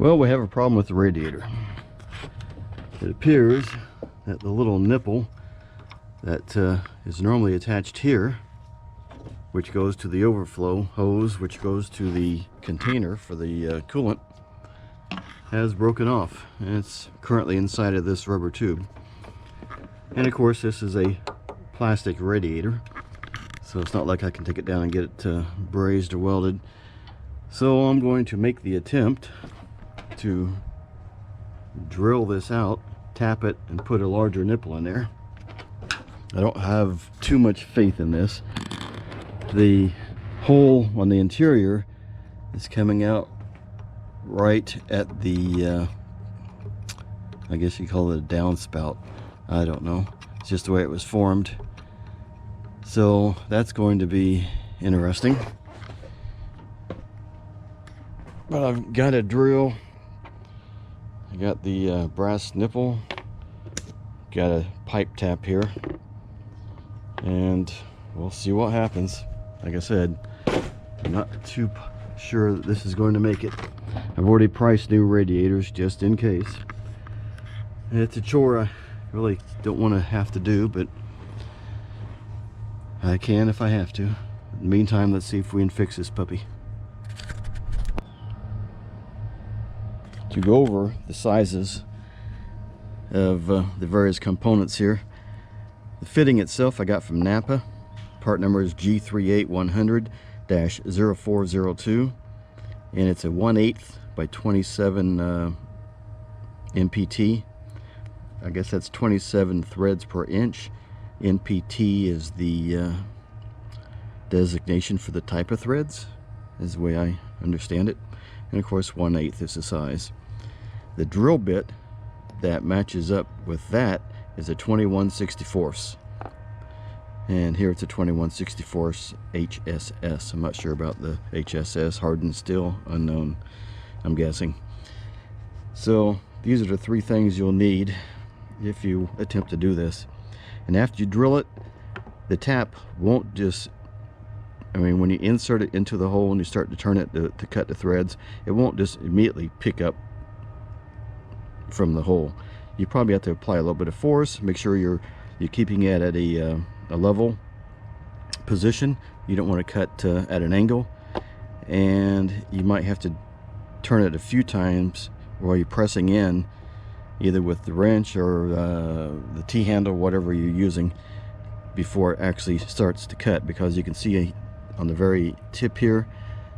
Well, we have a problem with the radiator. It appears that the little nipple that is normally attached here, which goes to the overflow hose, which goes to the container for the coolant, has broken off, and it's currently inside of this rubber tube. And of course, this is a plastic radiator, so it's not like I can take it down and get it brazed or welded. So I'm going to make the attempt to drill this out, tap it, and put a larger nipple in there. I don't have too much faith in this. The hole on the interior is coming out right at the I guess you call it a downspout. I don't know, it's just the way it was formed. So that's going to be interesting. But I've got a drill. I got the brass nipple, got a pipe tap here, and we'll see what happens. Like I said, I'm not too sure that this is going to make it. I've already priced new radiators just in case. It's a chore I really don't want to have to do, but I can if I have to. In the meantime, let's see if we can fix this puppy. To go over the sizes of the various components here. The fitting itself I got from Napa. Part number is G38100-0402, and it's a 1/8 by 27 MPT. I guess that's 27 threads per inch. NPT is the designation for the type of threads, is the way I understand it. And of course 1/8 is the size. The drill bit that matches up with that is a 21/64. And here it's a 21/64 HSS. I'm not sure about the HSS, hardened steel, unknown, I'm guessing. So these are the three things you'll need if you attempt to do this. And after you drill it, the tap won't just, I mean, when you insert it into the hole and you start to turn it to cut the threads, it won't just immediately pick up from the hole. You probably have to apply a little bit of force, make sure you're keeping it at a level position. You don't want to cut at an angle, and you might have to turn it a few times while you're pressing in, either with the wrench or the T-handle, whatever you're using, before it actually starts to cut, because you can see on the very tip here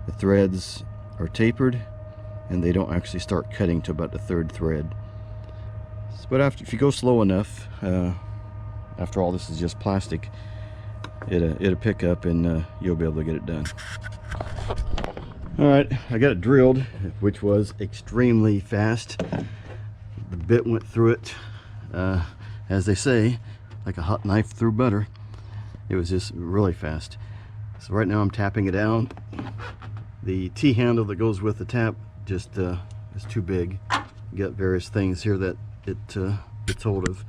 the threads are tapered and they don't actually start cutting to about the third thread. But if you go slow enough, after all, this is just plastic, it'll pick up and you'll be able to get it done. Alright, I got it drilled, which was extremely fast. The bit went through it, as they say, like a hot knife through butter. It was just really fast. So right now I'm tapping it down. The T-handle that goes with the tap just is too big. You got various things here that it gets hold of.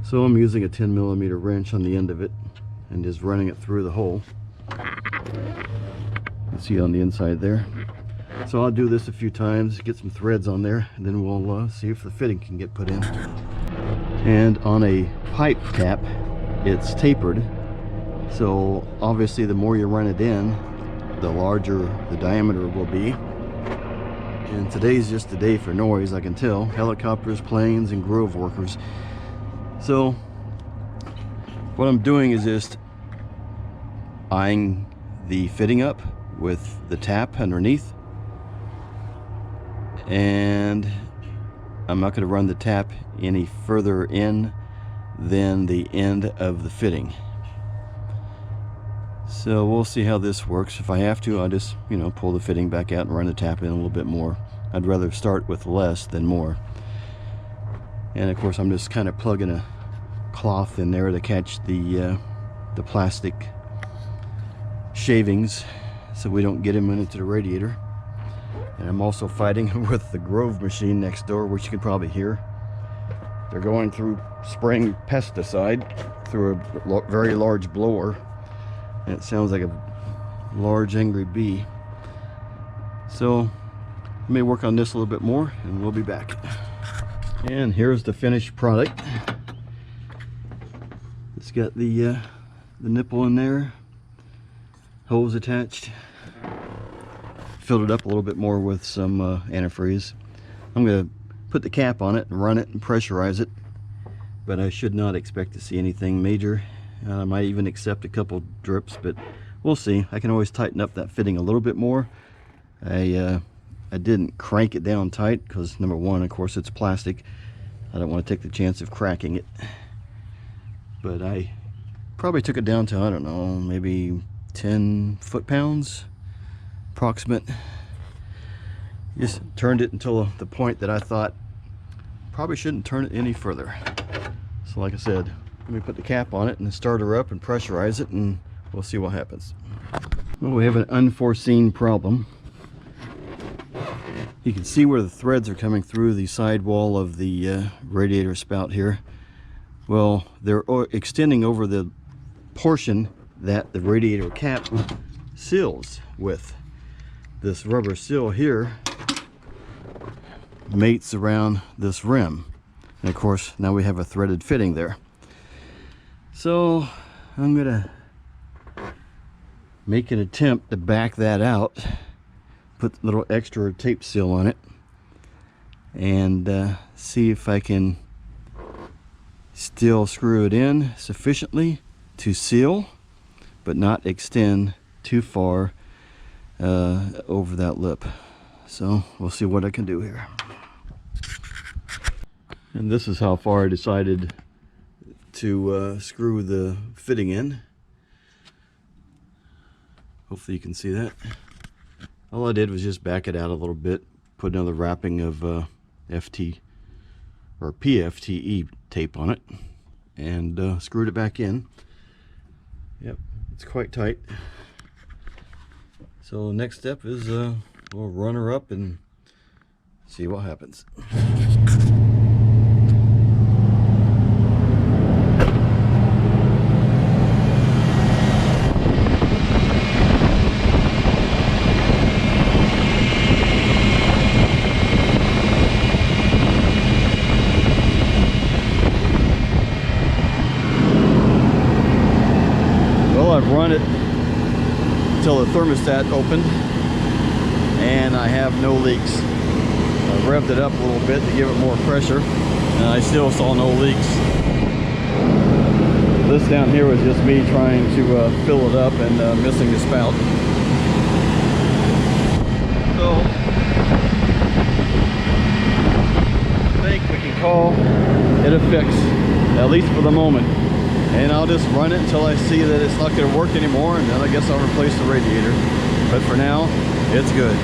So I'm using a 10mm wrench on the end of it and just running it through the hole. You see on the inside there. So I'll do this a few times, get some threads on there, and then we'll see if the fitting can get put in. And on a pipe tap, it's tapered, so obviously the more you run it in, the larger the diameter will be. And today's just a day for noise, I can tell. Helicopters, planes, and grove workers. So what I'm doing is just eyeing the fitting up with the tap underneath, and I'm not going to run the tap any further in than the end of the fitting. So we'll see how this works. If I have to, I'll just, pull the fitting back out and run the tap in a little bit more. I'd rather start with less than more. And of course I'm just kind of plugging a cloth in there to catch the plastic shavings so we don't get them into the radiator. And I'm also fighting with the Grove machine next door, which you can probably hear. They're going through spraying pesticide through a very large blower, and it sounds like a large angry bee. So Let me work on this a little bit more and we'll be back. And here's the finished product. It's got the nipple in there, hose attached. Filled it up a little bit more with some antifreeze. I'm going to put the cap on it and run it and pressurize it, but I should not expect to see anything major. I might even accept a couple drips, but we'll see. I can always tighten up that fitting a little bit more. I didn't crank it down tight because, number one, of course, it's plastic. I don't want to take the chance of cracking it. But I probably took it down to, I don't know, maybe 10 foot-pounds approximate. Just turned it until the point that I thought probably shouldn't turn it any further. So like I said, let me put the cap on it and start her up and pressurize it, and we'll see what happens. Well, we have an unforeseen problem. You can see where the threads are coming through the sidewall of the radiator spout here. Well, they're extending over the portion that the radiator cap seals with. This rubber seal here mates around this rim. And of course, now we have a threaded fitting there. So I'm gonna make an attempt to back that out, put a little extra tape seal on it, and see if I can still screw it in sufficiently to seal, but not extend too far over that lip. So we'll see what I can do here. And this is how far I decided to screw the fitting in. Hopefully you can see that. All I did was just back it out a little bit, put another wrapping of FT or PFTE tape on it, and screwed it back in. Yep, it's quite tight. So next step is we'll run her up and see what happens. I've run it until the thermostat opened and I have no leaks. I revved it up a little bit to give it more pressure and I still saw no leaks. This down here was just me trying to fill it up and missing the spout. So I think we can call it a fix, at least for the moment. And I'll just run it until I see that it's not going to work anymore, and then I guess I'll replace the radiator. But for now, it's good.